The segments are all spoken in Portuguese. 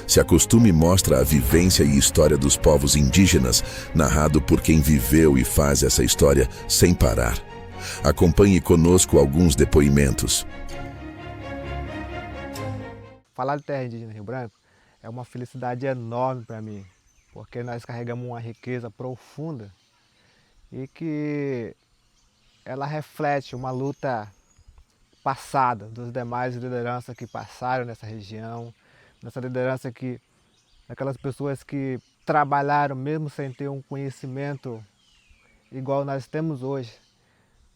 Se acostume mostra a vivência e história dos povos indígenas, narrado por quem viveu e faz essa história sem parar. Acompanhe conosco alguns depoimentos. Falar de terra indígena Rio Branco é uma felicidade enorme para mim, porque nós carregamos uma riqueza profunda e que ela reflete uma luta passada dos demais lideranças que passaram nessa região, nessa liderança que daquelas pessoas que trabalharam mesmo sem ter um conhecimento igual nós temos hoje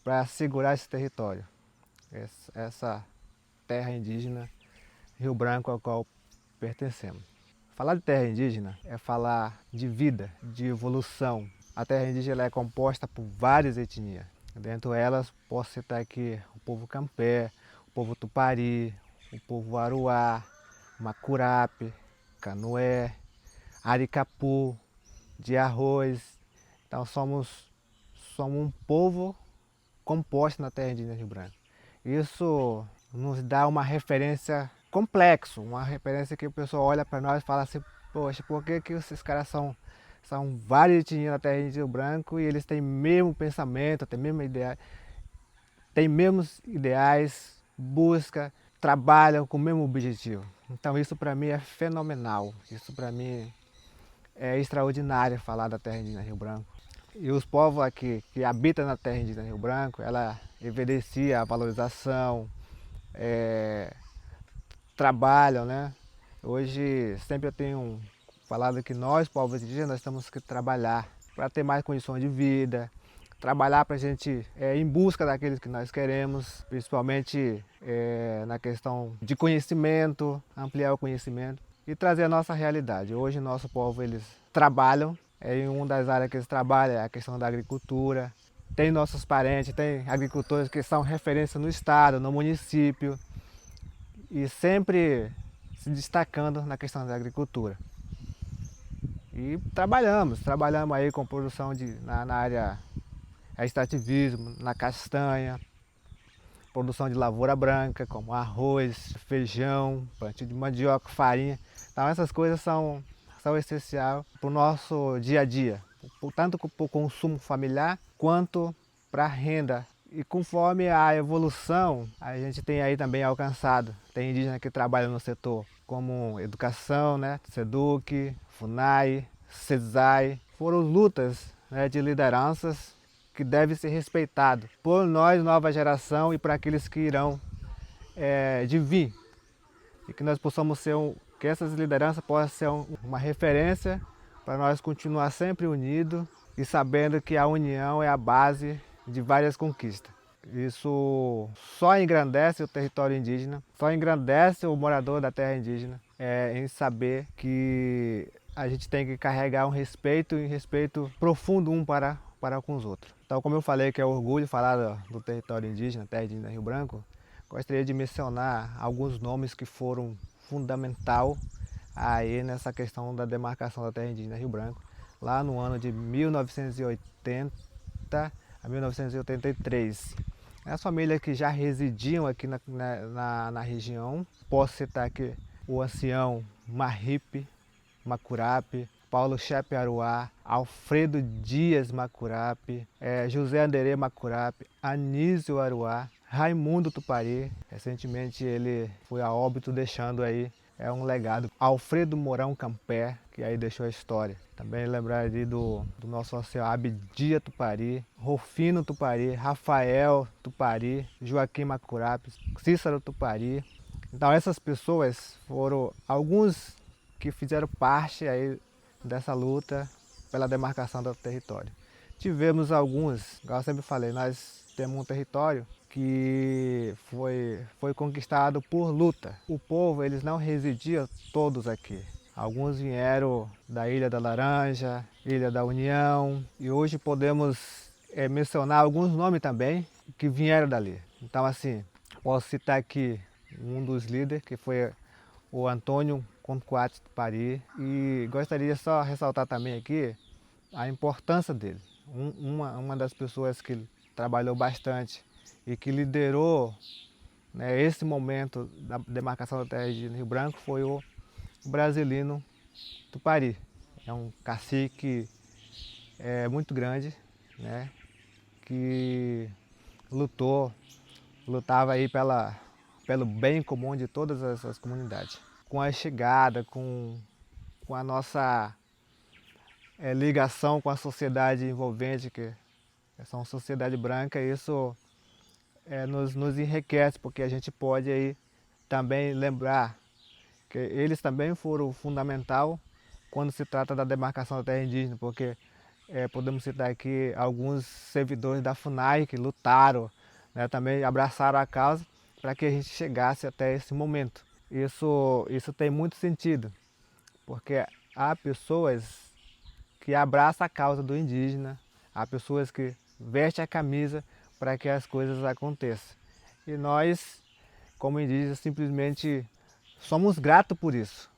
para segurar esse território, essa terra indígena Rio Branco ao qual pertencemos. Falar de terra indígena é falar de vida, de evolução. A terra indígena é composta por várias etnias. Dentre elas, posso citar aqui o povo Campé, o povo Tupari, o povo Aruá, Macurape, Canoé, Aricapu, de Arroz. Então somos um povo composto na terra indígena Rio Branco. Isso nos dá uma referência complexa, uma referência que o pessoal olha para nós e fala assim, poxa, por que esses caras são várias etnias na terra indígena Rio Branco e eles têm o mesmo pensamento, têm mesmos ideais, busca, trabalham com o mesmo objetivo. Então isso para mim é fenomenal, isso para mim é extraordinário falar da terra indígena Rio Branco. E os povos aqui que habitam na terra indígena Rio Branco, ela evidencia a valorização, trabalham, né? Hoje sempre eu tenho falado que nós, povos indígenas, nós temos que trabalhar para ter mais condições de vida, trabalhar para a gente ir em busca daqueles que nós queremos, principalmente na questão de conhecimento, ampliar o conhecimento e trazer a nossa realidade. Hoje nosso povo eles trabalham, em uma das áreas que eles trabalham é a questão da agricultura. Tem nossos parentes, tem agricultores que são referência no estado, no município e sempre se destacando na questão da agricultura. E trabalhamos aí com produção na área extrativismo, na castanha, produção de lavoura branca, como arroz, feijão, plantio de mandioca, farinha. Então essas coisas são essenciais para o nosso dia a dia, tanto para o consumo familiar quanto para a renda. E conforme a evolução, a gente tem aí também alcançado. Tem indígenas que trabalham no setor como educação, né? SEDUC, FUNAI, CESAI. Foram lutas, né, de lideranças que devem ser respeitados por nós, nova geração, e por aqueles que irão de vir. E que nós possamos que essas lideranças possam ser uma referência para nós continuar sempre unidos e sabendo que a união é a base de várias conquistas. Isso só engrandece o território indígena, só engrandece o morador da terra indígena, em saber que a gente tem que carregar um respeito profundo um para com os outros. Então, como eu falei que é orgulho falar do território indígena, terra indígena Rio Branco, gostaria de mencionar alguns nomes que foram fundamental aí nessa questão da demarcação da terra indígena Rio Branco, lá no ano de 1980 a 1983. As famílias que já residiam aqui na região, posso citar aqui o ancião Marripe Macurape, Paulo Chepe Aruá, Alfredo Dias Macurape, José Anderê Macurape, Anísio Aruá, Raimundo Tupari. Recentemente ele foi a óbito deixando aí um legado. Alfredo Mourão Campé, que aí deixou a história. Também lembrar ali do nosso ancião Abdia Tupari, Rufino Tupari, Rafael Tupari, Joaquim Macurape, Cícero Tupari. Então essas pessoas foram alguns que fizeram parte aí dessa luta pela demarcação do território. Tivemos alguns, como eu sempre falei, nós temos um território que foi conquistado por luta. O povo, eles não residiam todos aqui. Alguns vieram da Ilha da Laranja, Ilha da União, e hoje podemos mencionar alguns nomes também que vieram dali. Então assim, posso citar aqui um dos líderes, que foi o Antônio Conquat Tupari, e gostaria só de ressaltar também aqui a importância dele. Uma das pessoas que trabalhou bastante e que liderou, né, esse momento da demarcação da terra indígena Rio Branco foi o Brasilino Tupari. É um cacique muito grande, né, que lutava aí pelo bem comum de todas as comunidades. Com a chegada, com a nossa ligação com a sociedade envolvente, que é uma sociedade branca, isso nos enriquece, porque a gente pode aí também lembrar que eles também foram fundamental quando se trata da demarcação da terra indígena, porque podemos citar aqui alguns servidores da FUNAI que lutaram, né, também abraçaram a causa para que a gente chegasse até esse momento. Isso tem muito sentido, porque há pessoas que abraçam a causa do indígena, há pessoas que vestem a camisa para que as coisas aconteçam. E nós, como indígenas, simplesmente somos gratos por isso,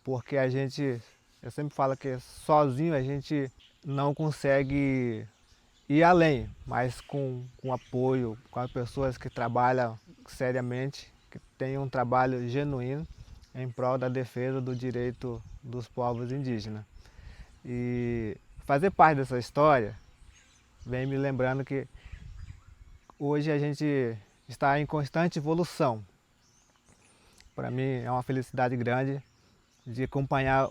porque eu sempre falo que sozinho a gente não consegue ir além, mas com apoio, com as pessoas que trabalham seriamente, que têm um trabalho genuíno em prol da defesa do direito dos povos indígenas. E fazer parte dessa história vem me lembrando que hoje a gente está em constante evolução. Para mim é uma felicidade grande de acompanhar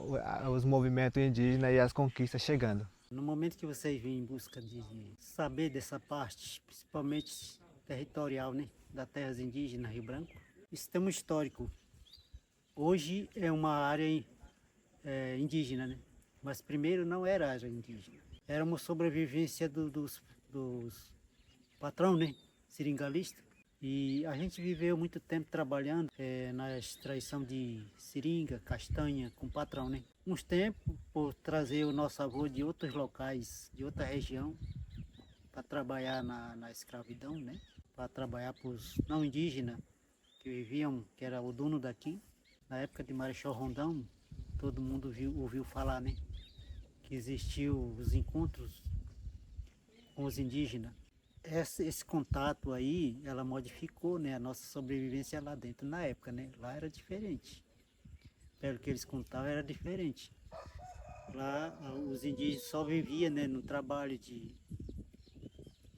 os movimentos indígenas e as conquistas chegando. No momento que vocês vêm em busca de saber dessa parte, principalmente territorial, né, das terras indígenas Rio Branco, isso tem um histórico. Hoje é uma área indígena, né? Mas primeiro não era área indígena. Era uma sobrevivência dos patrão, né, seringalista. E a gente viveu muito tempo trabalhando na extração de seringa, castanha com patrão, né? Uns tempos por trazer o nosso avô de outros locais, de outra região, para trabalhar na escravidão, né? Para trabalhar para os não indígenas que viviam, que era o dono daqui. Na época de Marechal Rondão, todo mundo ouviu falar, né? Que existiu os encontros com os indígenas. Esse contato aí, ela modificou, né, a nossa sobrevivência lá dentro na época, né? Lá era diferente. Pelo que eles contavam, era diferente. Lá os indígenas só viviam, né, no trabalho de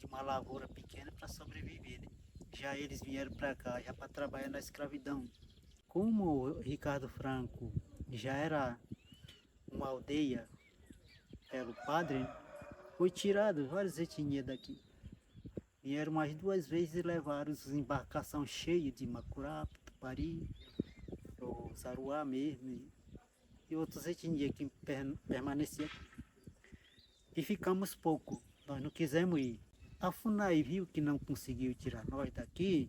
uma lavoura pequena para sobreviver, né? Já eles vieram para cá já para trabalhar na escravidão. Como o Ricardo Franco já era uma aldeia pelo padre, né, foi tirado várias etnias daqui. Vieram mais 2 vezes e levaram as embarcações cheias de Macurape, Tupari, o Zaruá mesmo, e outras etnias que permaneciam. E ficamos pouco, nós não quisemos ir. A FUNAI viu que não conseguiu tirar nós daqui,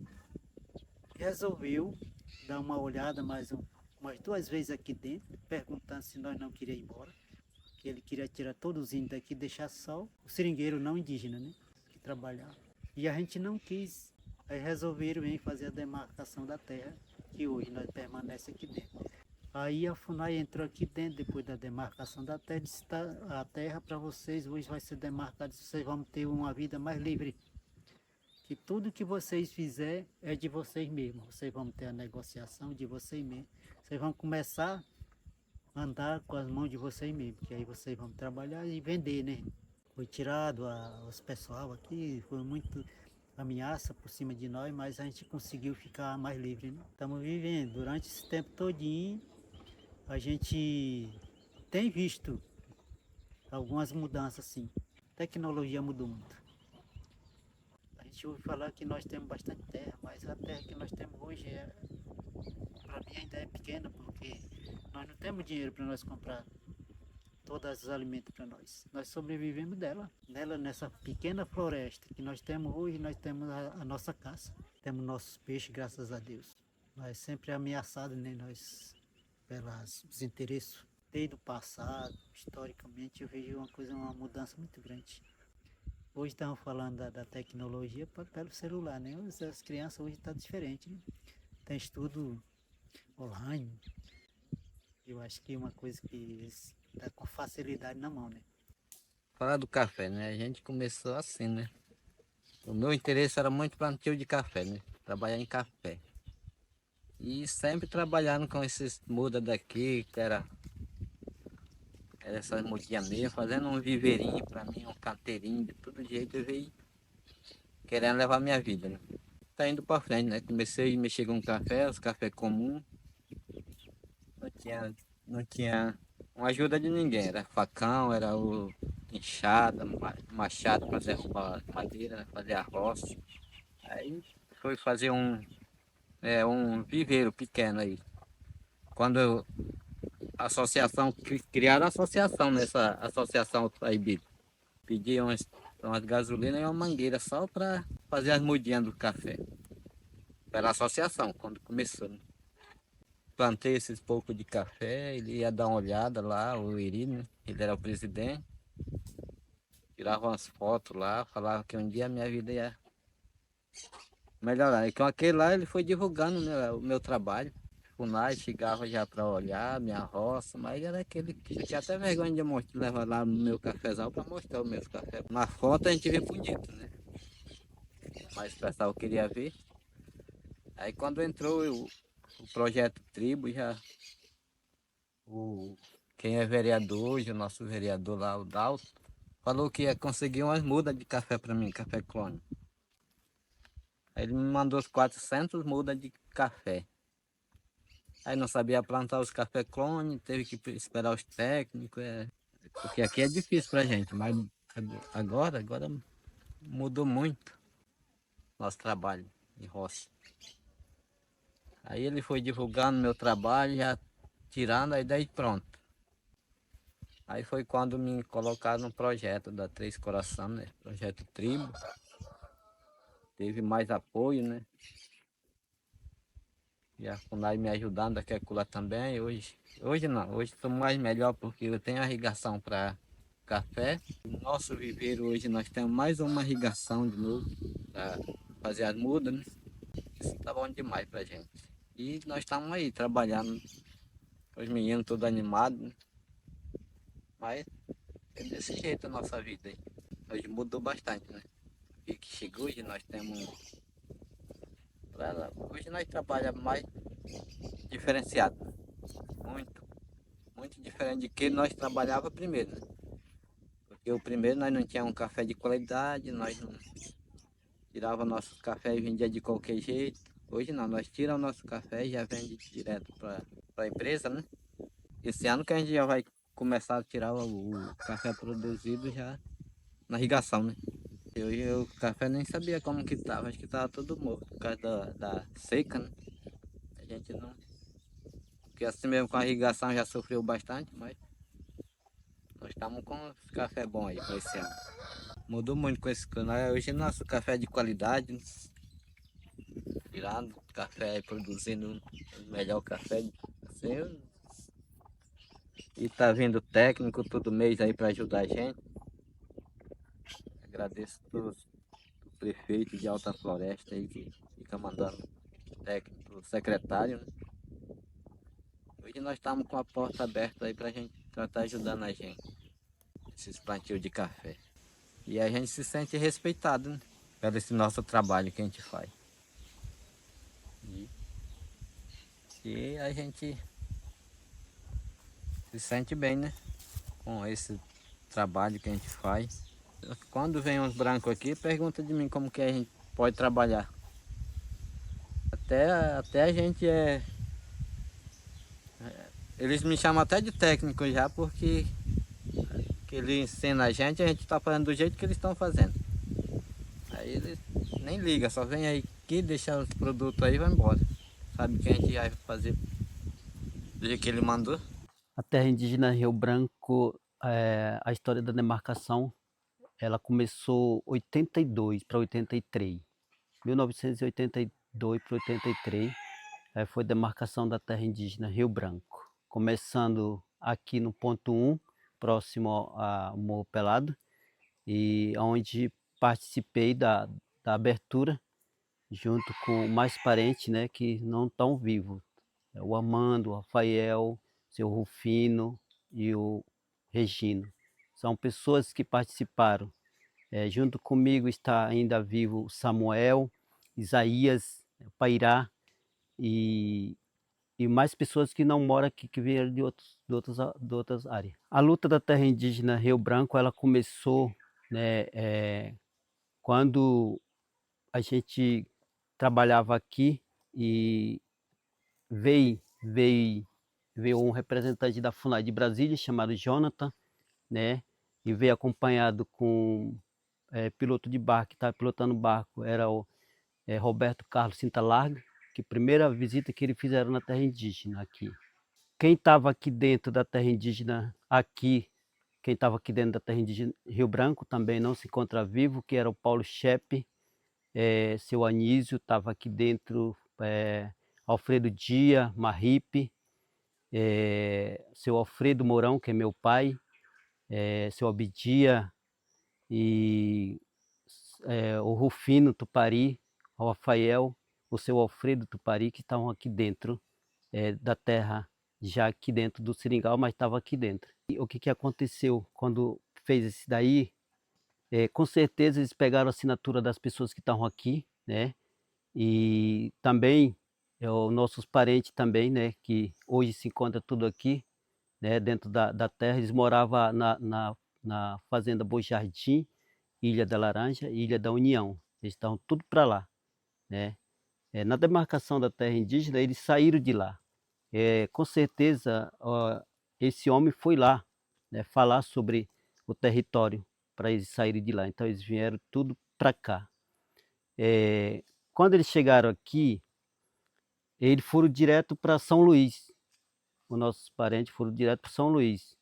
resolveu dar uma olhada umas 2 vezes aqui dentro, perguntando se nós não queríamos ir embora, que ele queria tirar todos os índios daqui e deixar só o seringueiro não indígena, né, que trabalhava. E a gente não quis. Aí resolveram vir fazer a demarcação da terra, que hoje nós permanecemos aqui dentro. Aí a FUNAI entrou aqui dentro, depois da demarcação da terra, disse: tá, a terra para vocês hoje vai ser demarcada, vocês vão ter uma vida mais livre. Que tudo que vocês fizerem é de vocês mesmos. Vocês vão ter a negociação de vocês mesmos. Vocês vão começar a andar com as mãos de vocês mesmos, que aí vocês vão trabalhar e vender, né? Foi tirado os pessoal aqui, foi muito ameaça por cima de nós, mas a gente conseguiu ficar mais livre, né? Estamos vivendo. Durante esse tempo todinho, a gente tem visto algumas mudanças, sim. A tecnologia mudou muito. A gente ouve falar que nós temos bastante terra, mas a terra que nós temos hoje, para mim, ainda é pequena, porque nós não temos dinheiro para nós comprar todos os alimentos para nós. Nós sobrevivemos nessa pequena floresta que nós temos hoje, nós temos a nossa caça. Temos nossos peixes, graças a Deus. Nós sempre ameaçados, né, nós, pelos interesses. Desde o passado, historicamente, eu vejo uma mudança muito grande. Hoje estamos falando da tecnologia pelo celular, né? As crianças hoje estão diferentes, né? Tem estudo online. Eu acho que é uma coisa que está com facilidade na mão, né? Falar do café, né? A gente começou assim, né? O meu interesse era muito plantio de café, né? Trabalhar em café. E sempre trabalhando com esses mudas daqui, que era essas mudinhas mesmo, fazendo um viveirinho para mim, um canteirinho, de todo jeito eu veio querendo levar minha vida, né? Tá indo para frente, né? Comecei a mexer com café, os cafés comuns, não tinha, não tinha uma ajuda de ninguém, era facão, era o enxada, machado para derrubar madeira, né? Fazer a roça. Aí foi fazer um viveiro pequeno aí. Quando a associação, criaram a associação nessa associação aí, pedi umas gasolinas e uma mangueira só para fazer as mudinhas do café. Pela associação, quando começou, né? Plantei esses poucos de café, ele ia dar uma olhada lá, o Iri, né? Ele era o presidente, tirava umas fotos lá, falava que um dia a minha vida ia melhorar. E com aquele lá ele foi divulgando, né, o meu trabalho. Funai chegava já para olhar minha roça, mas era aquele que eu tinha até vergonha de mostrar, levar lá no meu cafezal para mostrar os meus cafés. Na foto a gente vê bonito, né? Mas o pessoal queria ver. Aí quando entrou o projeto Tribo, já o, quem é vereador hoje, o nosso vereador lá, o Dalton, falou que ia conseguir umas mudas de café para mim, café clone. Aí ele me mandou os 400 mudas de café. Aí não sabia plantar os café clone, teve que esperar os técnicos, porque aqui é difícil pra gente, mas agora mudou muito nosso trabalho de roça. Aí ele foi divulgando meu trabalho, já tirando, aí daí pronto. Aí foi quando me colocaram no projeto da Três Coração, né? Projeto Tribo. Teve mais apoio, né? E a FUNAI me ajudando aqui acolá também. Hoje não, hoje estou mais melhor porque eu tenho a irrigação para café. No nosso viveiro hoje nós temos mais uma irrigação de novo para fazer as mudas, né? Isso tá bom demais pra gente. E nós estamos aí trabalhando, os meninos todos animados, né? Mas é desse jeito a nossa vida aí. Hoje mudou bastante, né? E que chegou hoje nós temos. Hoje nós trabalhamos mais diferenciado. Muito, muito diferente de que nós trabalhava primeiro, né? Porque o primeiro nós não tínhamos um café de qualidade, nós não tirava nosso café e vendia de qualquer jeito. Hoje não, nós tiramos o nosso café e já vende direto para a empresa, né? Esse ano que a gente já vai começar a tirar o café produzido já na irrigação, né? Eu o café nem sabia como que estava, acho que estava todo morto por causa da seca, né? A gente não. Porque assim mesmo com a irrigação já sofreu bastante, mas nós estamos com café bom aí para esse ano. Mudou muito com esse canal. Hoje nosso café é de qualidade, né? Tirando café, produzindo o melhor café. Assim, e tá vindo técnico todo mês aí para ajudar a gente. Agradeço todos o prefeito de Alta Floresta aí que fica mandando técnico, secretário, né? Hoje nós estamos com a porta aberta aí para a gente estar ajudando a gente, esses plantios de café. E a gente se sente respeitado, né? Pelo esse nosso trabalho que a gente faz. E, e a gente se sente bem, né? Com esse trabalho que a gente faz. Quando vem uns brancos aqui, pergunta de mim como que a gente pode trabalhar. Até a gente eles me chamam até de técnico já, porque que ele ensina a gente está fazendo do jeito que eles estão fazendo. Aí eles nem ligam, só vem aí aqui, deixa os produtos aí e vai embora. Sabe que a gente vai fazer do jeito que ele mandou. A terra indígena Rio Branco, a história da demarcação, ela começou 82 para 83. 1982 para 83 foi a demarcação da terra indígena Rio Branco. Começando aqui no ponto 1, próximo ao Morro Pelado, e onde participei da abertura, junto com mais parentes, né, que não estão vivos. O Amando, o Rafael, o seu Rufino e o Regino. São pessoas que participaram. Junto comigo está ainda vivo Samuel, Isaías, Pairá, e mais pessoas que não moram aqui, que vieram de outras áreas. A luta da terra indígena Rio Branco, ela começou, né, quando a gente trabalhava aqui e veio, veio, veio um representante da FUNAI de Brasília, chamado Jonathan, né, e veio acompanhado com piloto de barco, que estava pilotando o barco, era o Roberto Carlos Cinta Larga, que a primeira visita que eles fizeram na terra indígena aqui. Quem estava aqui dentro da terra indígena aqui, quem estava aqui dentro da terra indígena Rio Branco também não se encontra vivo, que era o Paulo Chepe, seu Anísio estava aqui dentro, Alfredo Dia, Marripe, seu Alfredo Mourão, que é meu pai, seu Abidia e o Rufino Tupari, o Rafael, o seu Alfredo Tupari, que estavam aqui dentro da terra, já aqui dentro do seringal, mas estava aqui dentro. E o que aconteceu quando fez esse daí? Com certeza eles pegaram a assinatura das pessoas que estavam aqui, né? E também os nossos parentes também, né? Que hoje se encontra tudo aqui, né? Dentro da terra. Eles moravam na fazenda Bom Jardim, Ilha da Laranja e Ilha da União. Eles estavam tudo para lá, né? Na demarcação da terra indígena, eles saíram de lá. Com certeza, esse homem foi lá, né, falar sobre o território para eles saírem de lá. Então, eles vieram tudo para cá. Quando eles chegaram aqui, eles foram direto para São Luís. Os nossos parentes foram direto para São Luís.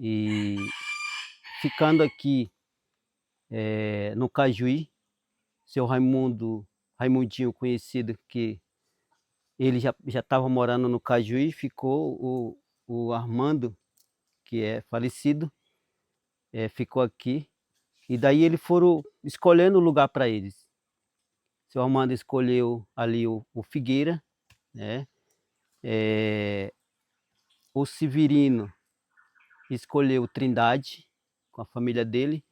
E ficando aqui no Cajuí, seu Raimundinho conhecido, que ele já estava morando no Cajuí, ficou o Armando, que é falecido, ficou aqui. E daí eles foram escolhendo o lugar para eles. Seu Armando escolheu ali o Figueira, né? O Severino escolheu Trindade, com a família dele.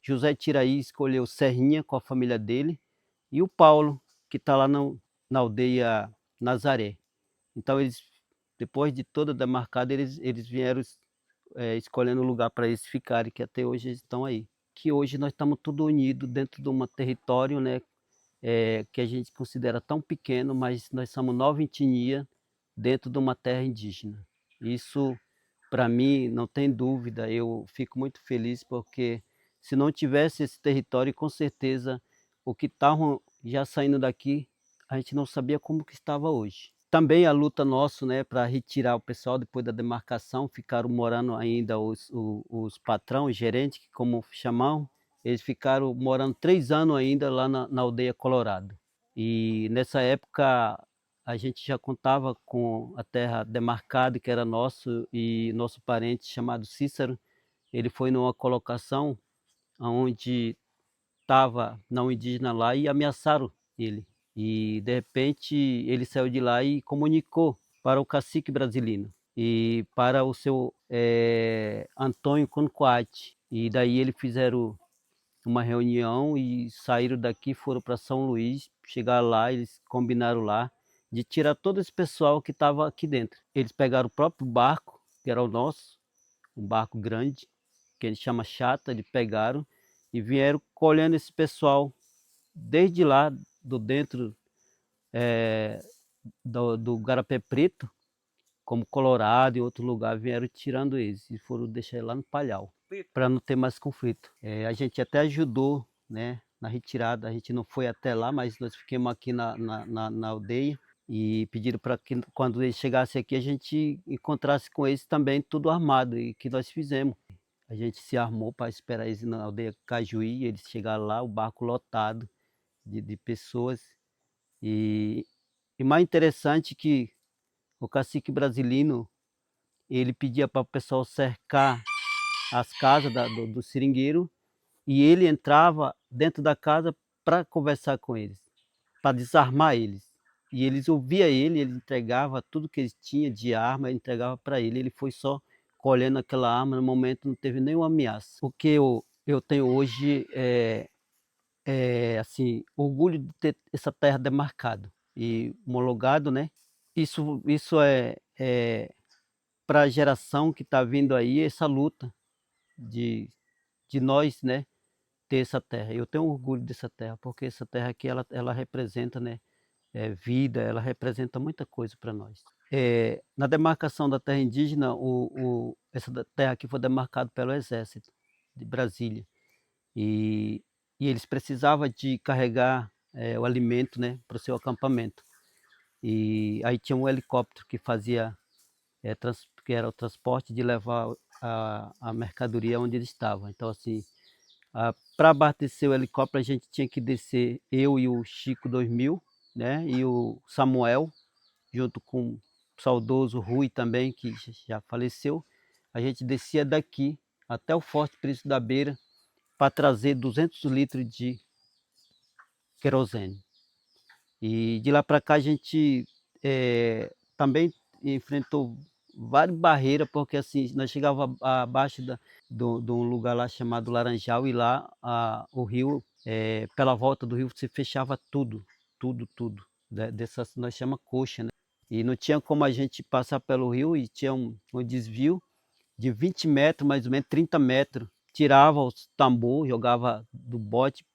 José Tiraí escolheu Serrinha, com a família dele. E o Paulo, que está lá na aldeia Nazaré. Então, depois de toda demarcada, eles vieram escolhendo o lugar para eles ficarem, que até hoje eles estão aí. Que hoje nós estamos todos unidos dentro de um território, né, que a gente considera tão pequeno, mas nós somos 9 etnias dentro de uma terra indígena. Isso, para mim, não tem dúvida, eu fico muito feliz, porque se não tivesse esse território, com certeza, o que estavam já saindo daqui, a gente não sabia como que estava hoje. Também a luta nossa, né, para retirar o pessoal depois da demarcação, ficaram morando ainda os patrão, os gerentes, como chamam, eles ficaram morando 3 anos ainda lá na aldeia Colorado. E nessa época a gente já contava com a terra demarcada, que era nosso, e nosso parente chamado Cícero, ele foi numa colocação onde estava não indígena lá e ameaçaram ele. E de repente ele saiu de lá e comunicou para o cacique brasileiro e para o seu Antônio Concoate. E daí eles fizeram uma reunião e saíram daqui, foram para São Luís. Chegaram lá, eles combinaram lá de tirar todo esse pessoal que estava aqui dentro. Eles pegaram o próprio barco, que era o nosso, um barco grande, que ele chama Chata, eles pegaram e vieram colhendo esse pessoal desde lá, do dentro do Garapé Preto, como Colorado e outro lugar, vieram tirando eles e foram deixar lá no Palhau, para não ter mais conflito. A gente até ajudou, né, na retirada, a gente não foi até lá, mas nós ficamos aqui na aldeia e pediram para que quando eles chegassem aqui a gente encontrasse com eles também tudo armado, e que nós fizemos. A gente se armou para esperar eles na aldeia Cajuí, eles chegaram lá, o barco lotado de pessoas. E mais interessante que o cacique brasileiro, ele pedia para o pessoal cercar as casas do seringueiro, e ele entrava dentro da casa para conversar com eles, para desarmar eles. E eles ouviam ele entregava tudo que eles tinham de arma, entregava para ele. Ele foi só colhendo aquela arma, no momento não teve nenhuma ameaça. O que eu tenho hoje assim, orgulho de ter essa terra demarcada. e homologado, né? Isso é para a geração que está vindo aí, essa luta de nós, né, ter essa terra. Eu tenho orgulho dessa terra, porque essa terra aqui, ela representa, né, vida, ela representa muita coisa para nós. Na demarcação da terra indígena, essa terra aqui foi demarcada pelo Exército de Brasília. E, e eles precisavam de carregar o alimento, né, para o seu acampamento. E aí tinha um helicóptero que fazia, que era o transporte de levar a mercadoria onde eles estavam. Então, assim, para abastecer o helicóptero, a gente tinha que descer, eu e o Chico 2000, né, e o Samuel, junto com o saudoso Rui também, que já faleceu. A gente descia daqui até o Forte Príncipe da Beira para trazer 200 litros de querosene. E de lá para cá a gente também enfrentou várias barreiras, porque assim, nós chegávamos abaixo de um lugar lá chamado Laranjal, e lá o rio, pela volta do rio, se fechava tudo, tudo. Dessas, nós chamamos coxa, né? E não tinha como a gente passar pelo rio, e tinha um desvio de 20 metros, mais ou menos 30 metros. Tirava os tambor, jogava do bote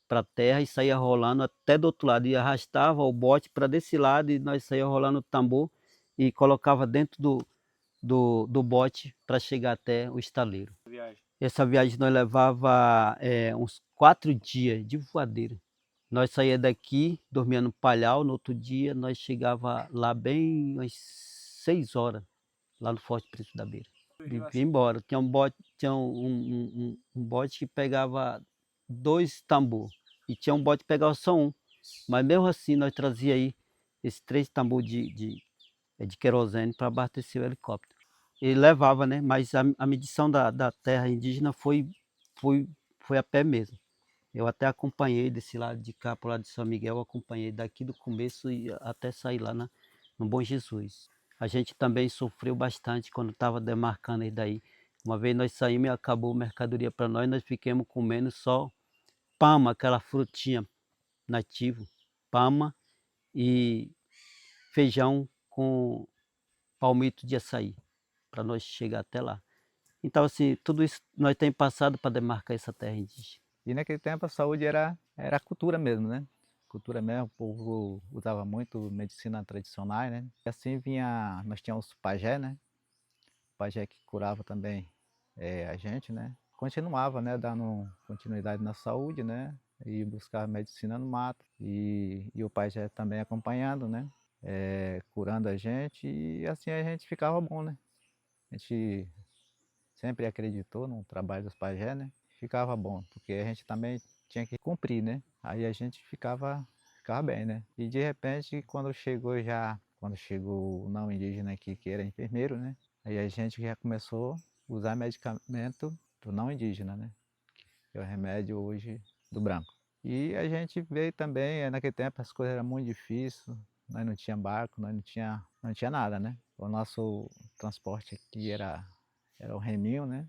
para a terra e saía rolando até do outro lado. E arrastava o bote para desse lado e nós saía rolando o tambor e colocava dentro do bote para chegar até o estaleiro. Essa viagem nós levava uns 4 dias de voadeira. Nós saía daqui, dormia no Palhau, no outro dia nós chegava lá bem umas 6 horas, lá no Forte Príncipe da Beira. E vim embora. Tinha um bote que pegava 2 tambor e tinha um bote que pegava só um. Mas mesmo assim nós trazia aí esses 3 tambor de querosene para abastecer o helicóptero. Ele levava, né? Mas a medição da terra indígena foi a pé mesmo. Eu até acompanhei desse lado de cá, para o lado de São Miguel, eu acompanhei daqui do começo e até sair lá no Bom Jesus. A gente também sofreu bastante quando estava demarcando isso daí. Uma vez nós saímos e acabou a mercadoria para nós ficamos comendo só pama, aquela frutinha nativa, pama e feijão com palmito de açaí, para nós chegar até lá. Então, assim, tudo isso nós temos passado para demarcar essa terra indígena. E naquele tempo a saúde era cultura mesmo, né? Cultura mesmo, o povo usava muito medicina tradicional, né? E assim nós tínhamos o pajé, né? O pajé que curava também a gente, né? Continuava, né? Dando continuidade na saúde, né? E buscar medicina no mato. E o pajé também acompanhando, né? Curando a gente e assim a gente ficava bom, né? A gente sempre acreditou no trabalho dos pajé, né? Ficava bom, porque a gente também tinha que cumprir, né? Aí a gente ficava bem, né? E de repente, quando chegou o não indígena aqui, que era enfermeiro, né? Aí a gente já começou a usar medicamento do não indígena, né? Que é o remédio hoje do branco. E a gente veio também, naquele tempo as coisas eram muito difíceis, nós não tinha barco, nós não tinha nada, né? O nosso transporte aqui era o reminho, né?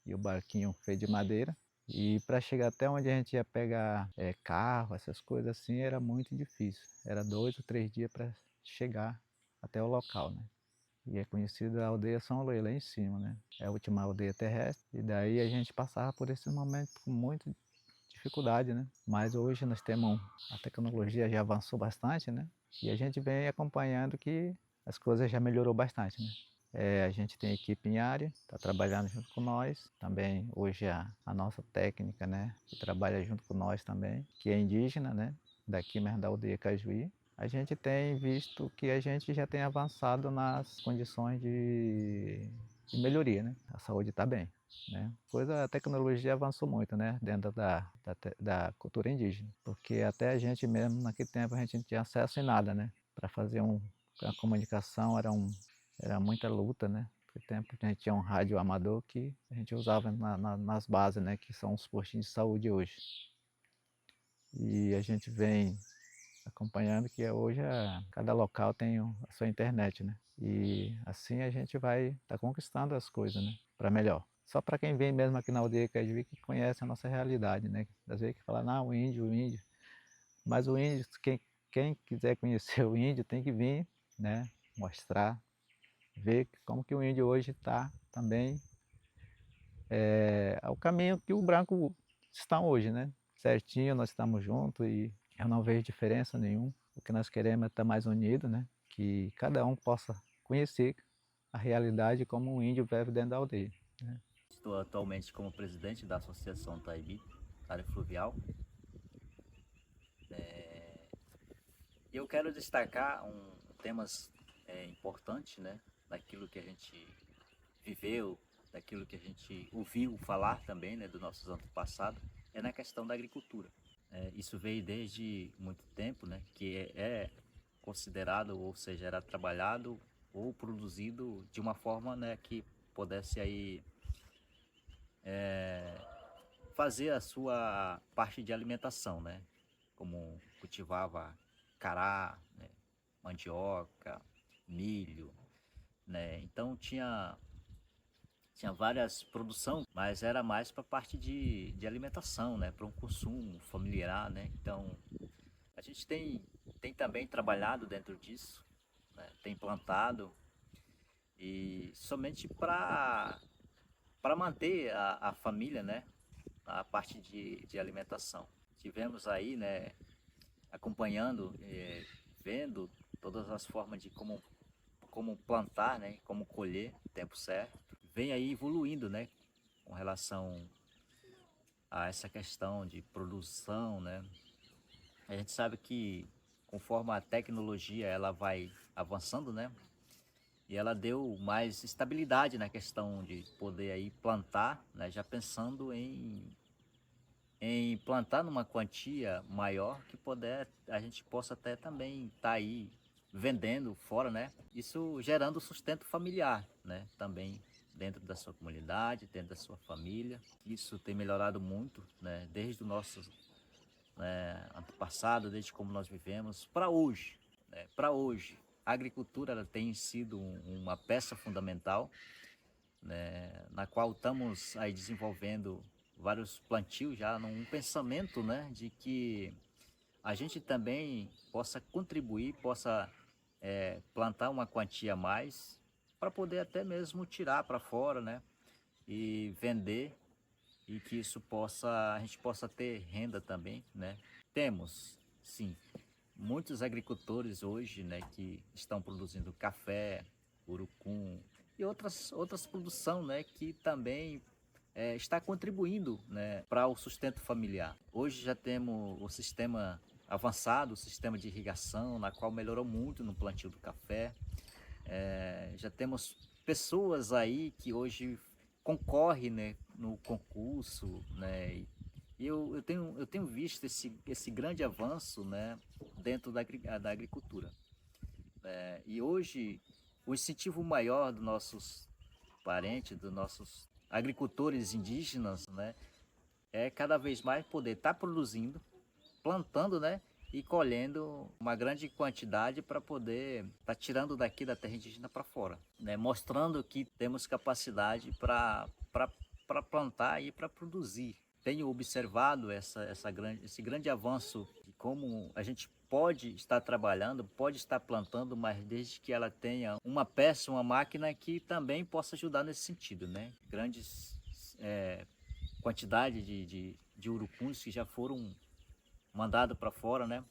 E o barquinho feito de madeira. E para chegar até onde a gente ia pegar carro, essas coisas assim, era muito difícil. Era 2 ou 3 dias para chegar até o local, né? E é conhecida a aldeia São Luís, lá em cima, né? É a última aldeia terrestre. E daí a gente passava por esses momentos com muita dificuldade, né? Mas hoje nós temos, a tecnologia já avançou bastante, né? E a gente vem acompanhando que as coisas já melhorou bastante, né? A gente tem equipe em área, está trabalhando junto com nós. Também hoje a nossa técnica, né, que trabalha junto com nós também, que é indígena, né, daqui mesmo da aldeia Cajuí. A gente tem visto que a gente já tem avançado nas condições de melhoria, né? A saúde está bem, né? A tecnologia avançou muito, né, dentro da cultura indígena, porque até a gente mesmo naquele tempo a gente não tinha acesso em nada, né? Para fazer a comunicação era muita luta, né? Naquele tempo a gente tinha um rádio amador que a gente usava nas bases, né? Que são os postinhos de saúde hoje. E a gente vem acompanhando que hoje cada local tem a sua internet, né? E assim a gente vai conquistando as coisas, né? Para melhor. Só para quem vem mesmo aqui na aldeia Cajuí que conhece a nossa realidade, né? Às vezes que fala, não, o índio. Mas o índio, quem quiser conhecer o índio tem que vir, né, mostrar, ver como que o índio hoje está também, é o caminho que o branco está hoje, né? Certinho, nós estamos juntos e eu não vejo diferença nenhuma. O que nós queremos é estar mais unido, né? Que cada um possa conhecer a realidade como um índio vive dentro da aldeia, né? Estou atualmente como presidente da Associação Taibi, área fluvial. Eu quero destacar temas importantes, né? Daquilo que a gente viveu, daquilo que a gente ouviu falar também, né? Dos nossos antepassados, é na questão da agricultura. Isso veio desde muito tempo, né? Que é considerado, ou seja, era trabalhado ou produzido de uma forma, né, que pudesse aí fazer a sua parte de alimentação, né? Como cultivava cará, né? Mandioca, milho, né? Então tinha várias produções, mas era mais para a parte de alimentação, né? Para um consumo familiar, né? Então a gente tem também trabalhado dentro disso, né? Tem plantado e somente para manter a família, né? A parte de alimentação. Tivemos aí, né? Acompanhando, vendo todas as formas de como plantar, né? Como colher no tempo certo. Vem aí evoluindo, né? Com relação a essa questão de produção, né? A gente sabe que conforme a tecnologia ela vai avançando, né? E ela deu mais estabilidade na questão de poder aí plantar, né? Já pensando em plantar numa quantia maior que a gente possa até também estar aí vendendo fora, né? Isso gerando sustento familiar, né? Também dentro da sua comunidade, dentro da sua família. Isso tem melhorado muito, né? Desde o nosso, né, antepassado, desde como nós vivemos, para hoje, né? Para hoje, a agricultura ela tem sido uma peça fundamental, né? Na qual estamos aí desenvolvendo vários plantios já num pensamento, né? De que a gente também possa contribuir, possa plantar uma quantia a mais para poder até mesmo tirar para fora, né? E vender e que a gente possa ter renda também, né? Temos, sim, muitos agricultores hoje, né, que estão produzindo café, urucum e outras produções, né, que também está contribuindo, né, para o sustento familiar. Hoje já temos o sistema avançado, o sistema de irrigação, na qual melhorou muito no plantio do café. Já temos pessoas aí que hoje concorrem, né, no concurso, né, e eu tenho visto esse grande avanço, né, dentro da agricultura. E hoje o incentivo maior dos nossos parentes, dos nossos agricultores indígenas, né, é cada vez mais poder estar produzindo, plantando, né, e colhendo uma grande quantidade para poder estar tirando daqui da terra indígena para fora, né, mostrando que temos capacidade para plantar e para produzir. Tenho observado esse grande avanço de como a gente pode estar trabalhando, pode estar plantando, mas desde que ela tenha uma peça, uma máquina que também possa ajudar nesse sentido, né? Grandes quantidade de urucuns que já foram mandados para fora, né?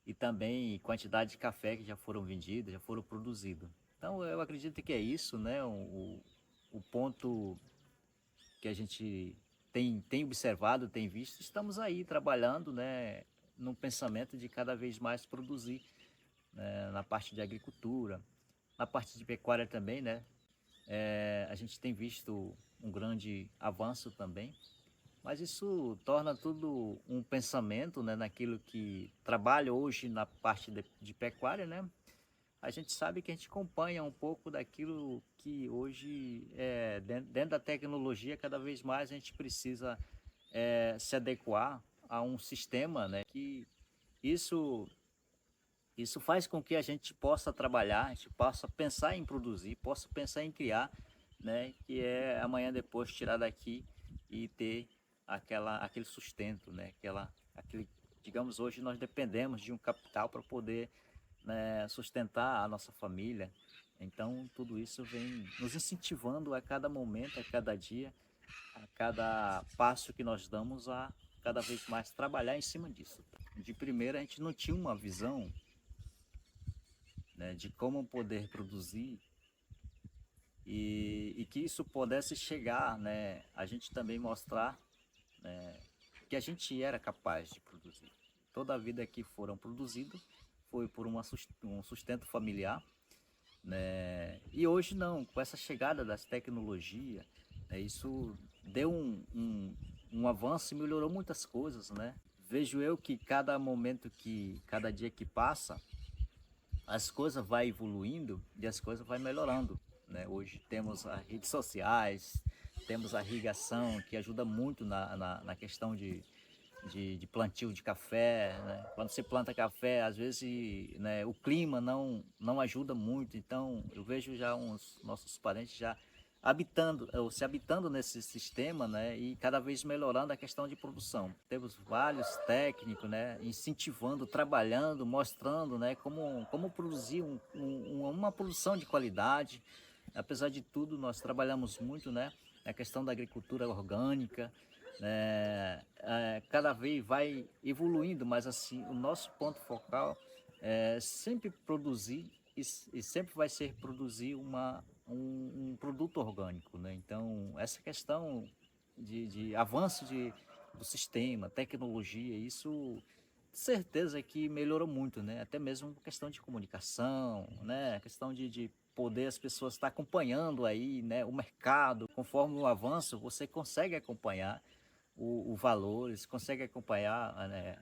E também quantidade de café que já foram vendidos, já foram produzidos. Então eu acredito que é isso, né? O ponto que a gente tem observado, tem visto, estamos aí trabalhando, né, num pensamento de cada vez mais produzir, né, na parte de agricultura, na parte de pecuária também, né, a gente tem visto um grande avanço também, mas isso torna tudo um pensamento, né, naquilo que trabalha hoje na parte de pecuária, né. A gente sabe que a gente acompanha um pouco daquilo que hoje, dentro da tecnologia, cada vez mais a gente precisa se adequar a um sistema, né, que isso faz com que a gente possa trabalhar, a gente possa pensar em produzir, possa pensar em criar, né, que é amanhã depois tirar daqui e ter aquele sustento, né, Digamos, hoje nós dependemos de um capital para poder, né, sustentar a nossa família. Então, tudo isso vem nos incentivando a cada momento, a cada dia, a cada passo que nós damos a cada vez mais trabalhar em cima disso. De primeira, a gente não tinha uma visão, né, de como poder produzir e que isso pudesse chegar, né, a gente também mostrar, né, que a gente era capaz de produzir. Toda a vida que foram produzidos foi por um sustento familiar, né? E hoje não, com essa chegada das tecnologias, né, isso deu um avanço e melhorou muitas coisas, né? Vejo eu que cada momento cada dia que passa, as coisas vai evoluindo e as coisas vai melhorando, né? Hoje temos as redes sociais, temos a irrigação, que ajuda muito na questão de plantio de café, né? Quando você planta café, às vezes, né, o clima não ajuda muito, então eu vejo já uns nossos parentes já se habitando nesse sistema, né, e cada vez melhorando a questão de produção. Temos vários técnicos, né, incentivando, trabalhando, mostrando, né, como produzir uma produção de qualidade. Apesar de tudo, nós trabalhamos muito, né, na questão da agricultura orgânica, né, cada vez vai evoluindo, mas assim, o nosso ponto focal é sempre produzir e sempre vai ser produzir um produto orgânico, né? Então, essa questão de avanço do sistema, tecnologia, isso certeza que melhorou muito, né? Até mesmo questão de comunicação, né? Questão de poder as pessoas estar acompanhando aí, né? O mercado, conforme o avanço, você consegue acompanhar o valores, consegue acompanhar, né,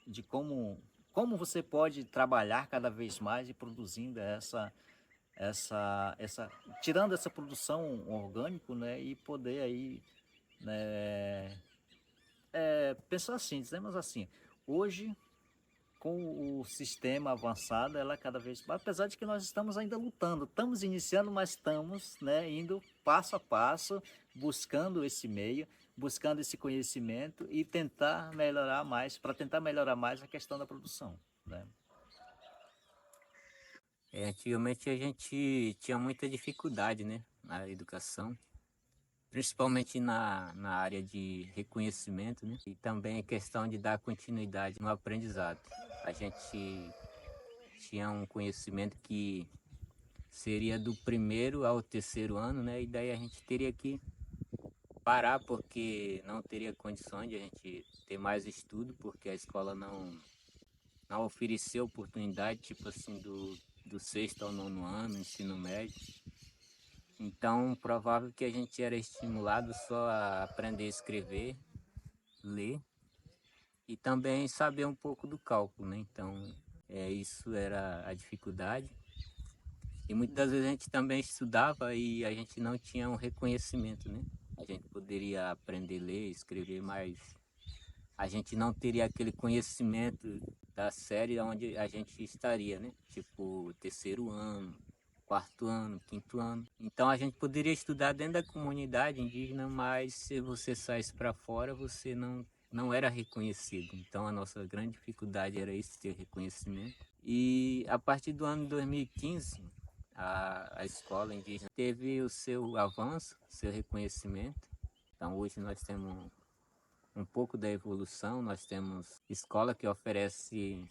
de como você pode trabalhar cada vez mais e produzindo tirando essa produção orgânico, né, e poder aí, né, pensar assim, dizemos assim, hoje com o sistema avançado, ela cada vez mais, apesar de que nós estamos ainda lutando, estamos iniciando, mas estamos, né, indo passo a passo, buscando esse meio, buscando esse conhecimento e tentar melhorar mais, para tentar melhorar mais a questão da produção, né? Antigamente a gente tinha muita dificuldade, né, na educação, principalmente na área de reconhecimento, né, e também a questão de dar continuidade no aprendizado. A gente tinha um conhecimento que seria do primeiro ao terceiro ano, né, e daí a gente teria que parar porque não teria condições de a gente ter mais estudo, porque a escola não ofereceu oportunidade, tipo assim, do sexto ao nono ano, ensino médio. Então, provável que a gente era estimulado só a aprender a escrever, ler e também saber um pouco do cálculo, né? Então, isso era a dificuldade. E muitas das vezes a gente também estudava e a gente não tinha um reconhecimento, né? A gente poderia aprender a ler, escrever, mas a gente não teria aquele conhecimento da série onde a gente estaria, né? Tipo, terceiro ano, quarto ano, quinto ano. Então a gente poderia estudar dentro da comunidade indígena, mas se você saísse para fora, você não era reconhecido. Então a nossa grande dificuldade era esse, ter reconhecimento. E a partir do ano 2015, a escola indígena teve o seu avanço, seu reconhecimento. Então hoje nós temos um pouco da evolução, nós temos escola que oferece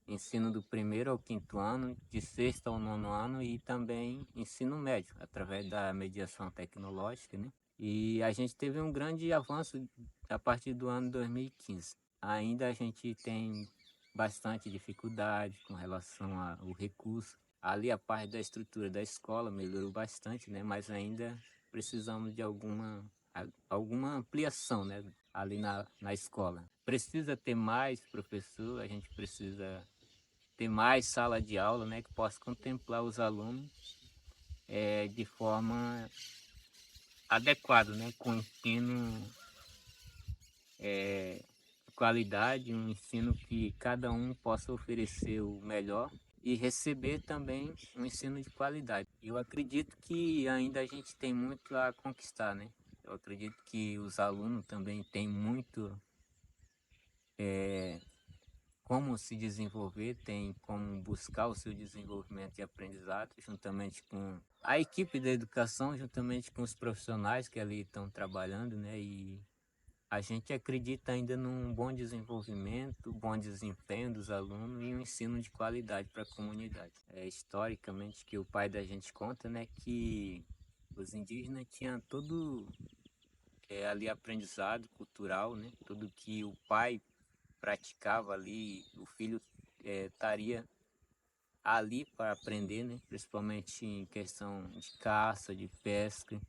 ensino do primeiro ao quinto ano, de sexto ao nono ano e também ensino médio, através da mediação tecnológica, né? E a gente teve um grande avanço a partir do ano 2015. Ainda a gente tem bastante dificuldade com relação ao recurso. Ali a parte da estrutura da escola melhorou bastante, né? Mas ainda precisamos de alguma ampliação, né? Ali na escola. Precisa ter mais professor, a gente precisa ter mais sala de aula, né? Que possa contemplar os alunos de forma adequada, né? Com ensino de qualidade, um ensino que cada um possa oferecer o melhor e receber também um ensino de qualidade. Eu acredito que ainda a gente tem muito a conquistar, né? Eu acredito que os alunos também têm muito como se desenvolver, tem como buscar o seu desenvolvimento e aprendizado, juntamente com a equipe da educação, juntamente com os profissionais que ali estão trabalhando, né? E a gente acredita ainda num bom desenvolvimento, bom desempenho dos alunos e um ensino de qualidade para a comunidade. Historicamente, que o pai da gente conta, né, que os indígenas tinham todo ali aprendizado cultural, né? Tudo que o pai praticava ali, o filho estaria ali para aprender, né? Principalmente em questão de caça, de pesca,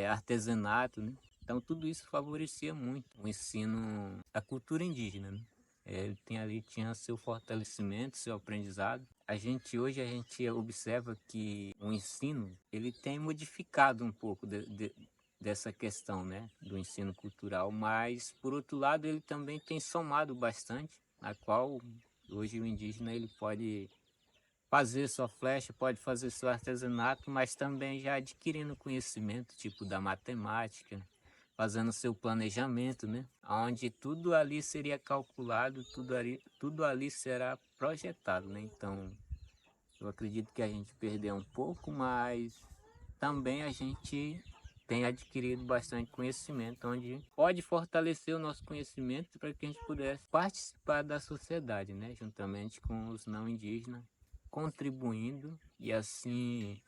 artesanato, né? Então tudo isso favorecia muito o ensino da cultura indígena, né? Ele tinha seu fortalecimento, seu aprendizado. Hoje a gente observa que o ensino ele tem modificado um pouco dessa questão, né, do ensino cultural, mas por outro lado ele também tem somado bastante, a qual hoje o indígena ele pode fazer sua flecha, pode fazer seu artesanato, mas também já adquirindo conhecimento, tipo da matemática, fazendo seu planejamento, né? Onde tudo ali seria calculado, tudo ali será projetado, né? Então, eu acredito que a gente perdeu um pouco, mas também a gente tem adquirido bastante conhecimento, onde pode fortalecer o nosso conhecimento para que a gente pudesse participar da sociedade, né? Juntamente com os não indígenas, contribuindo e assim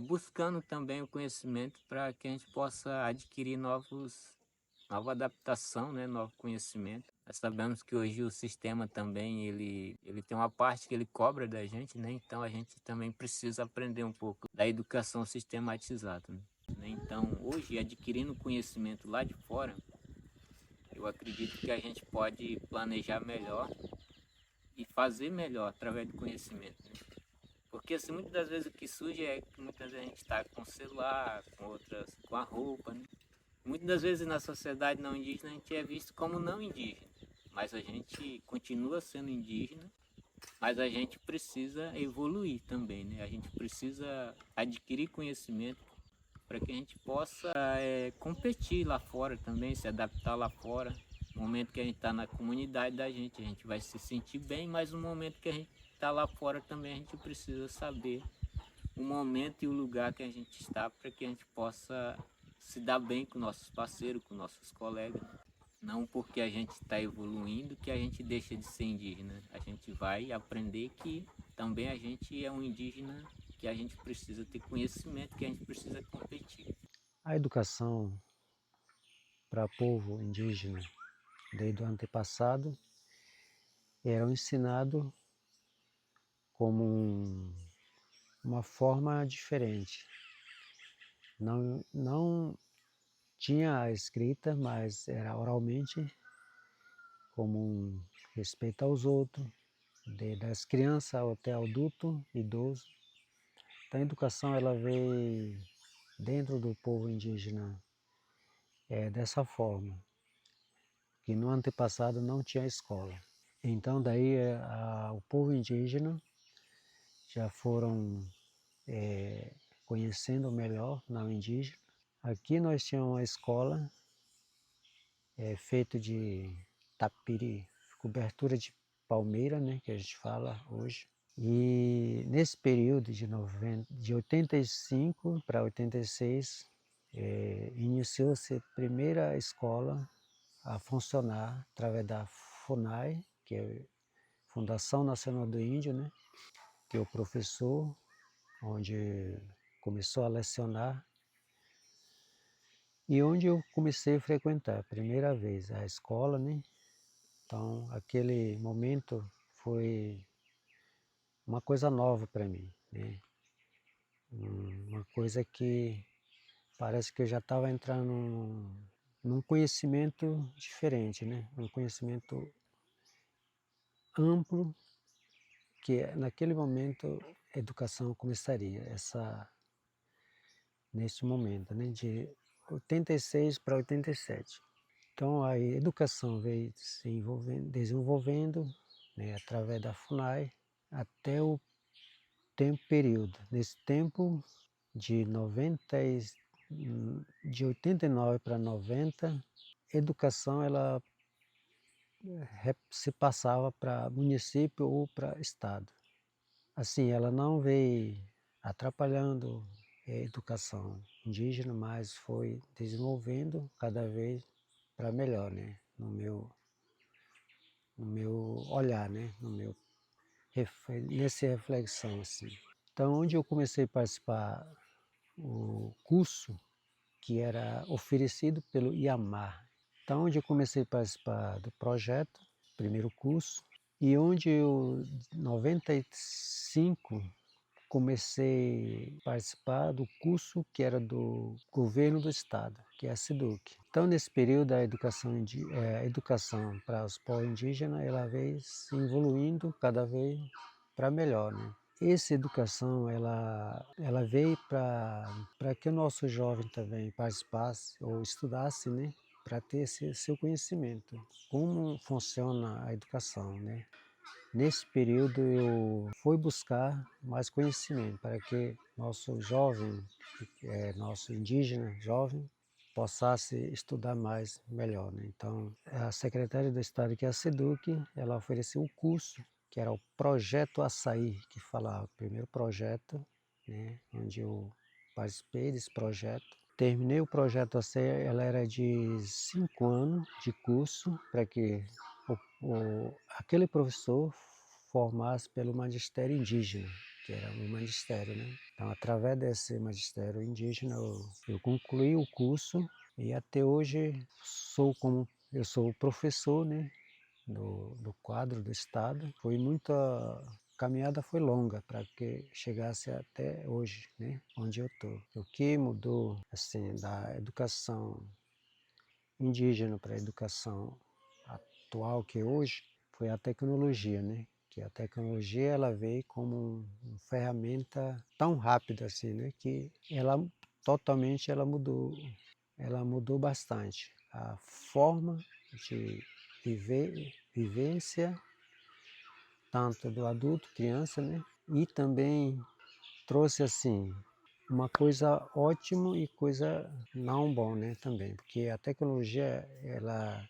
buscando também o conhecimento para que a gente possa adquirir nova adaptação, né, novo conhecimento. Nós sabemos que hoje o sistema também ele tem uma parte que ele cobra da gente, né? Então a gente também precisa aprender um pouco da educação sistematizada, né? Então hoje adquirindo conhecimento lá de fora, eu acredito que a gente pode planejar melhor e fazer melhor através do conhecimento, né? Porque assim, muitas das vezes o que surge é que muitas vezes a gente está com o celular, com outras, com a roupa, né? Muitas das vezes na sociedade não indígena a gente é visto como não indígena, mas a gente continua sendo indígena, mas a gente precisa evoluir também, né? A gente precisa adquirir conhecimento para que a gente possa competir lá fora também, se adaptar lá fora. No momento que a gente está na comunidade da gente, a gente vai se sentir bem, mas no momento que a gente está lá fora também a gente precisa saber o momento e o lugar que a gente está para que a gente possa se dar bem com nossos parceiros, com nossos colegas. Não porque a gente está evoluindo que a gente deixa de ser indígena. A gente vai aprender que também a gente é um indígena, que a gente precisa ter conhecimento, que a gente precisa competir. A educação para povo indígena desde o antepassado era ensinado como uma forma diferente. Não tinha a escrita, mas era oralmente, como um respeito aos outros, das crianças até adulto, idoso. Então a educação ela veio dentro do povo indígena dessa forma, que no antepassado não tinha escola. Então daí o povo indígena já foram conhecendo melhor não indígena. Aqui nós tínhamos uma escola feita de tapiri, cobertura de palmeira, né, que a gente fala hoje. E nesse período de 85 para 86, iniciou-se a primeira escola a funcionar através da FUNAI, que é Fundação Nacional do Índio, né, que é o professor, onde começou a lecionar e onde eu comecei a frequentar a primeira vez a escola, né? Então, aquele momento foi uma coisa nova para mim, né? Uma coisa que parece que eu já estava entrando num conhecimento diferente, né? Um conhecimento amplo, que naquele momento a educação começaria, nesse momento, né? De 86 para 87. Então a educação veio se desenvolvendo, né, através da FUNAI até o período. Nesse tempo de 89 para 90, a educação ela se passava para município ou para estado. Assim, ela não veio atrapalhando a educação indígena, mas foi desenvolvendo cada vez para melhor, né? No meu olhar, né? Nessa reflexão, assim. Então, onde eu comecei a participar o curso que era oferecido pelo IAMAR. Então, onde eu comecei a participar do projeto, primeiro curso, e onde eu, em 95, comecei a participar do curso que era do governo do estado, que é a SEDUC. Então, nesse período, a educação para os povos indígenas, ela veio se evoluindo cada vez para melhor, né? Essa educação, ela veio para que o nosso jovem também participasse ou estudasse, né? Para ter esse seu conhecimento. Como funciona a educação, né? Nesse período eu fui buscar mais conhecimento para que nosso jovem, nosso indígena jovem, possa estudar mais melhor, né? Então, a secretária do Estado, que é a SEDUC, ela ofereceu um curso que era o Projeto Açaí, que falava, o primeiro projeto, né, onde eu participei desse projeto. Terminei o projeto Açaí, ela era de 5 anos de curso, para que aquele professor formasse pelo magistério indígena, que era o magistério, né? Então, através desse magistério indígena, eu concluí o curso e até hoje eu sou professor, né? Do quadro do Estado. Caminhada foi longa para que chegasse até hoje, né? Onde eu estou. O que mudou, assim, da educação indígena para a educação atual que é hoje foi a tecnologia, né? Que a tecnologia ela veio como uma ferramenta tão rápida assim, né? Que ela mudou bastante a forma de vivência tanto do adulto, criança, né? E também trouxe assim uma coisa ótima e coisa não bom, né, também, porque a tecnologia,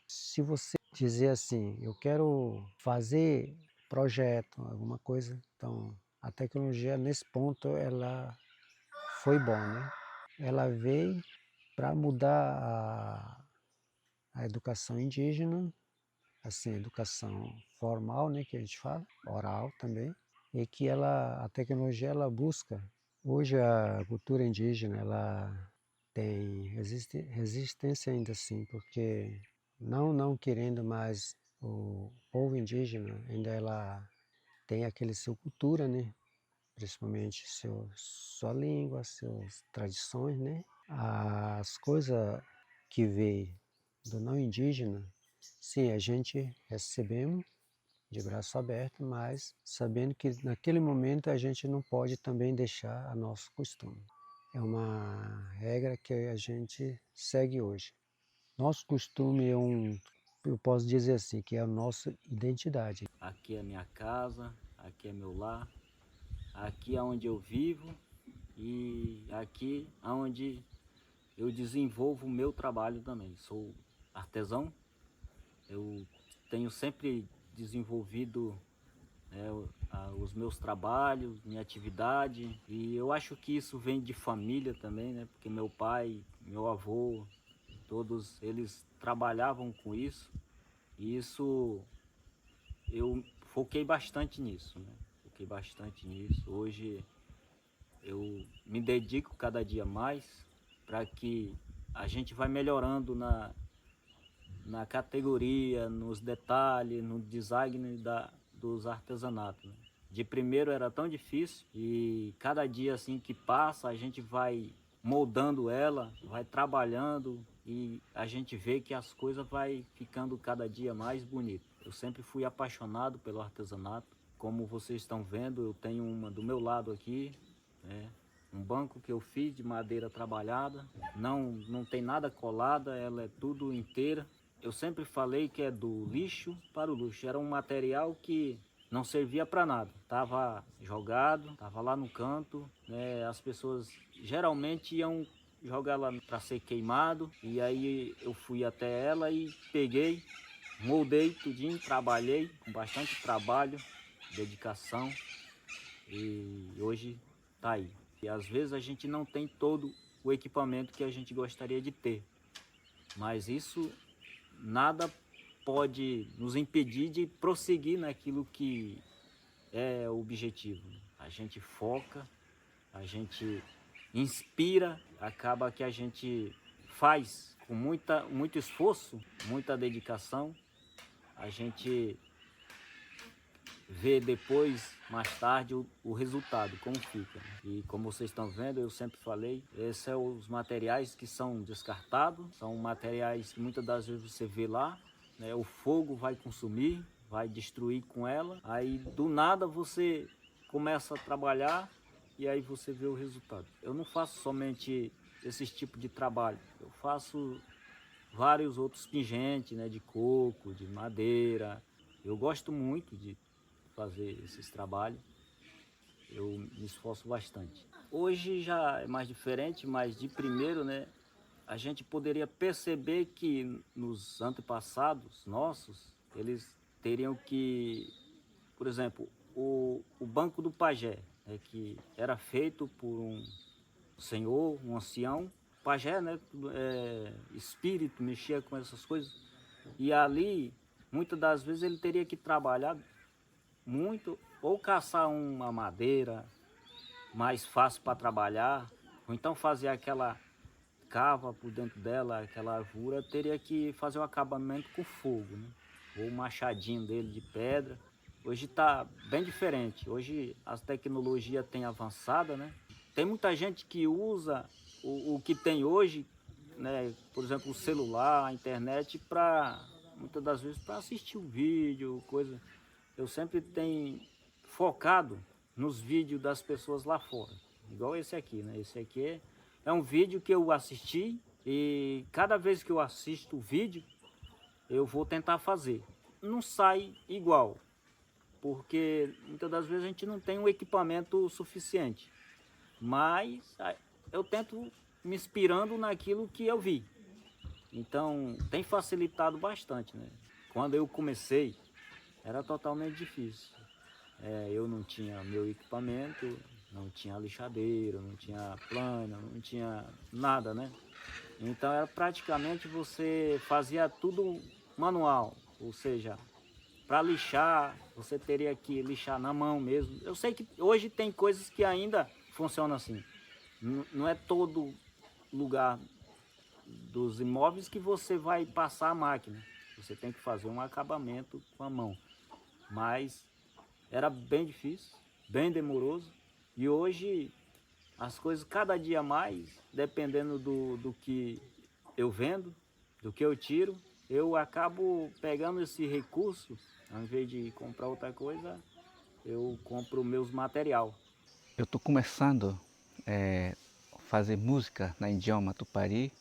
se você dizer assim, eu quero fazer projeto, alguma coisa, então a tecnologia nesse ponto ela foi bom, né? Ela veio para mudar a educação indígena, assim, educação formal, né, que a gente fala, oral também, e que a tecnologia ela busca. Hoje a cultura indígena ela tem resistência ainda assim, porque não querendo mais o povo indígena, ainda ela tem aquele seu cultura, né? Principalmente sua língua, suas tradições, né? As coisas que veio do não indígena, sim, a gente recebemos de braço aberto, mas sabendo que naquele momento a gente não pode também deixar a nosso costume. É uma regra que a gente segue hoje. Nosso costume eu posso dizer assim, que é a nossa identidade. Aqui é minha casa, aqui é meu lar, aqui é onde eu vivo e aqui é onde eu desenvolvo o meu trabalho também. Sou artesão, eu tenho sempre desenvolvido os meus trabalhos, minha atividade, e eu acho que isso vem de família também, né? Porque meu pai, meu avô, todos eles trabalhavam com isso, e isso eu foquei bastante nisso, né? Foquei bastante nisso. Hoje eu me dedico cada dia mais para que a gente vai melhorando na categoria, nos detalhes, no design dos artesanatos, né? De primeiro era tão difícil e cada dia assim que passa a gente vai moldando ela, vai trabalhando e a gente vê que as coisas vai ficando cada dia mais bonitas. Eu sempre fui apaixonado pelo artesanato. Como vocês estão vendo, eu tenho uma do meu lado aqui, né? Um banco que eu fiz de madeira trabalhada, não tem nada colada, ela é tudo inteira. Eu sempre falei que é do lixo para o luxo, era um material que não servia para nada, estava jogado, estava lá no canto, né? As pessoas geralmente iam jogar lá para ser queimado, e aí eu fui até ela e peguei, moldei tudinho, trabalhei com bastante trabalho, dedicação e hoje está aí. E às vezes a gente não tem todo o equipamento que a gente gostaria de ter, mas isso nada pode nos impedir de prosseguir naquilo que é o objetivo. A gente foca, a gente inspira, acaba que a gente faz com muito esforço, muita dedicação, a gente vê depois, mais tarde, o resultado, como fica. E como vocês estão vendo, eu sempre falei, esses são os materiais que são descartados, são materiais que muitas das vezes você vê lá, né, o fogo vai consumir, vai destruir com ela, aí do nada você começa a trabalhar e aí você vê o resultado. Eu não faço somente esse tipo de trabalho, eu faço vários outros pingentes, né, de coco, de madeira. Eu gosto muito de fazer esses trabalhos, eu me esforço bastante. Hoje já é mais diferente, mas de primeiro, né, a gente poderia perceber que nos antepassados nossos, eles teriam que, por exemplo, o banco do pajé, né, que era feito por um senhor, um ancião, pajé, né, espírito, mexia com essas coisas, e ali, muitas das vezes ele teria que trabalhar muito, ou caçar uma madeira mais fácil para trabalhar, ou então fazer aquela cava por dentro dela, aquela arvura, teria que fazer o acabamento com fogo, né? Ou o machadinho dele de pedra. Hoje está bem diferente, hoje as tecnologias têm avançado, né? Tem muita gente que usa o que tem hoje, né? Por exemplo, o celular, a internet, para muitas das vezes para assistir o vídeo, coisa. Eu sempre tenho focado nos vídeos das pessoas lá fora, igual esse aqui, né? Esse aqui é um vídeo que eu assisti e cada vez que eu assisto o vídeo, eu vou tentar fazer. Não sai igual, porque muitas das vezes a gente não tem um equipamento suficiente, mas eu tento me inspirando naquilo que eu vi. Então tem facilitado bastante, né? Quando eu comecei, era totalmente difícil. Eu não tinha meu equipamento, não tinha lixadeira, não tinha plana, não tinha nada, né? Então era praticamente você fazia tudo manual, ou seja, para lixar você teria que lixar na mão mesmo. Eu sei que hoje tem coisas que ainda funcionam assim. Não é todo lugar dos imóveis que você vai passar a máquina. Você tem que fazer um acabamento com a mão. Mas era bem difícil, bem demoroso. E hoje as coisas cada dia mais, dependendo do que eu vendo, do que eu tiro, eu acabo pegando esse recurso, ao invés de comprar outra coisa, eu compro meus material. Eu estou começando a fazer música na idioma tupari,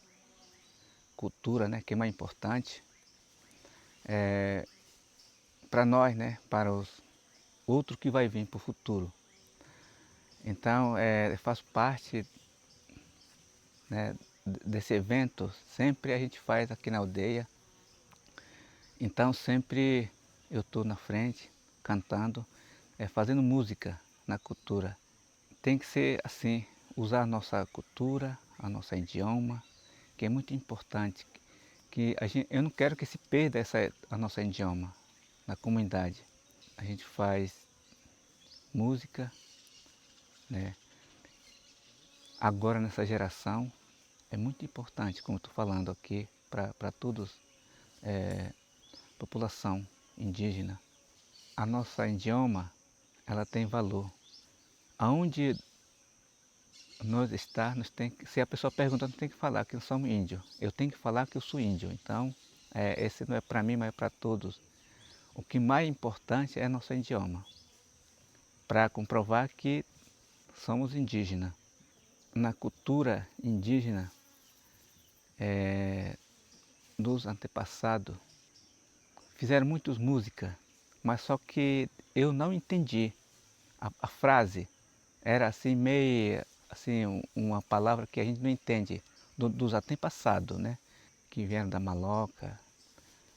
cultura, né, que é mais importante para nós, né, para os outros que vai vir para o futuro. Então, eu faço parte, né, desse evento, sempre a gente faz aqui na aldeia. Então, sempre eu estou na frente, cantando, fazendo música na cultura. Tem que ser assim, usar a nossa cultura, a nossa idioma, que é muito importante. Eu não quero que se perda a nossa idioma na comunidade. A gente faz música, né? Agora nessa geração é muito importante, como estou falando aqui, para todos, população indígena. A nossa idioma, ela tem valor. Aonde nós estamos, se a pessoa pergunta, não tem que falar que nós somos índios. Eu tenho que falar que eu sou índio. Então, esse não é para mim, mas é para todos. O que mais importante é nosso idioma, para comprovar que somos indígenas. Na cultura indígena dos antepassados, fizeram muitas músicas, mas só que eu não entendi. A frase era assim, meio assim, uma palavra que a gente não entende, dos antepassados, né? Que vieram da maloca.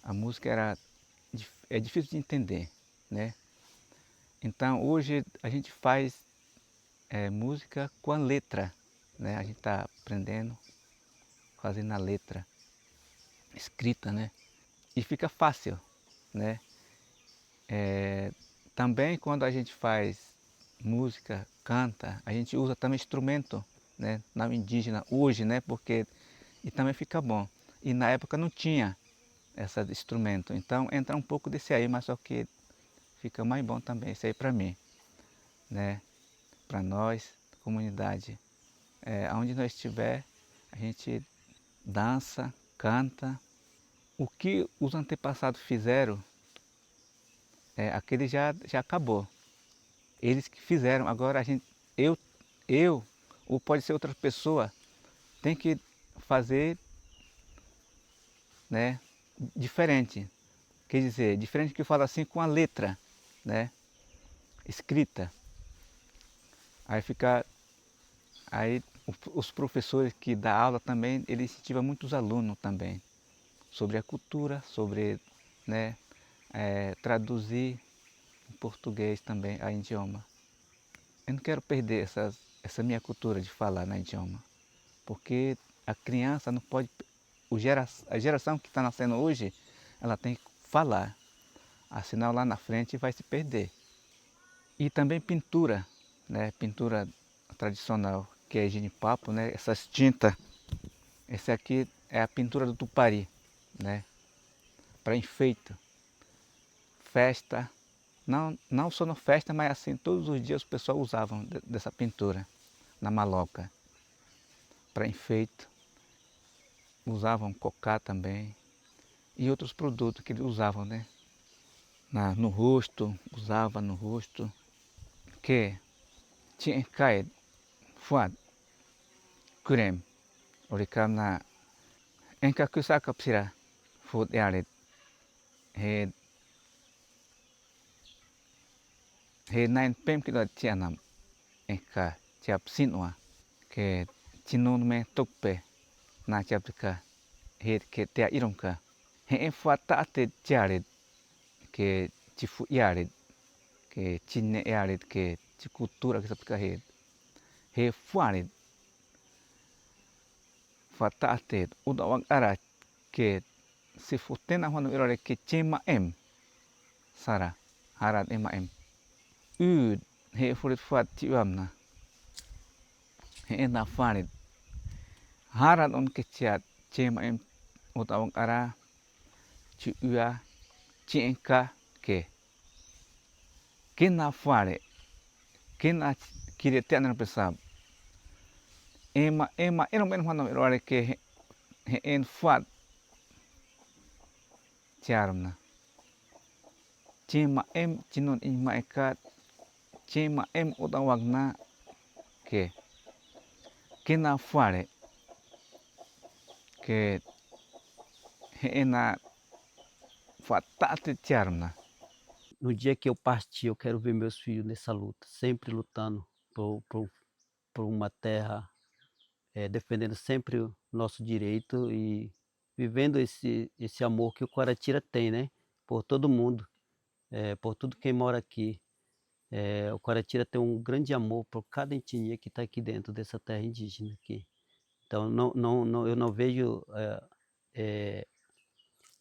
A música era é difícil de entender, né? Então hoje a gente faz música com a letra, né? A gente está aprendendo, fazendo a letra escrita, né? E fica fácil, né? Também quando a gente faz música, canta, a gente usa também instrumento, né? Não indígena hoje, né? Porque e também fica bom. E na época não tinha esse instrumento, então entra um pouco desse aí, mas só que fica mais bom também, esse aí para mim, né? Para nós, comunidade, onde nós estiver, a gente dança, canta. O que os antepassados fizeram, aquele já acabou. Eles que fizeram, agora a gente, eu, ou pode ser outra pessoa, tem que fazer, né, diferente. Quer dizer, diferente que eu falo assim com a letra, né, escrita. Aí os professores que dão aula também, eles incentivam muitos alunos também, sobre a cultura, sobre, né, traduzir em português também a idioma. Eu não quero perder essa minha cultura de falar na idioma, porque a criança não pode, a geração que está nascendo hoje, ela tem que falar, senão lá na frente vai se perder. E também pintura, né, pintura tradicional, que é genipapo, né, essas tintas, esse aqui é a pintura do Tupari, né, para enfeite, festa, não só na festa, mas assim, todos os dias o pessoal usavam dessa pintura na maloca, para enfeite, usavam cocá também, e outros produtos que eles usavam, né, no rosto, usava no rosto, que tinha caído, fuad, creme, oricam na enka kusaka psira, food yaret, he nain pem kilo tianam, enka tiap sinwa, que tinon me tokpe, na tiapka, he que tea iromka, he enfata ate tiaret, que tifu yaret, que chine yaret, que cultura que sapka he fuaret, fatatet udawang ara que se futena hono irore que chema sara harat ema he furit fat tiwamna he na farit harat on que chema udawang ara chiua chienka que na fare que na kirete na pesab ema eno men hono irore que he en fat tiarmna chema chinon ima ekat chema udawagna que na fare que he na fatate tiarmna. No dia que eu partir, eu quero ver meus filhos nessa luta, sempre lutando por uma terra, defendendo sempre o nosso direito e vivendo esse amor que o Guaratiira tem, né? Por todo mundo, por tudo quem mora aqui. O Guaratiira tem um grande amor por cada etnia que está aqui dentro dessa terra indígena aqui. Então, eu não vejo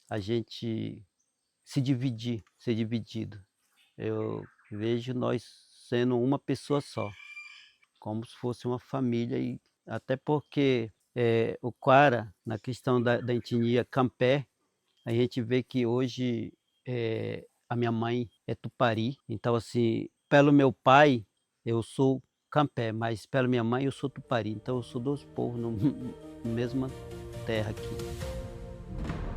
a gente ser dividido. Eu vejo nós sendo uma pessoa só, como se fosse uma família, e até porque o Quara, na questão da etnia Campé, a gente vê que hoje a minha mãe é Tupari, então assim, pelo meu pai eu sou Campé, mas pela minha mãe eu sou Tupari, então eu sou dois povos na mesma terra aqui.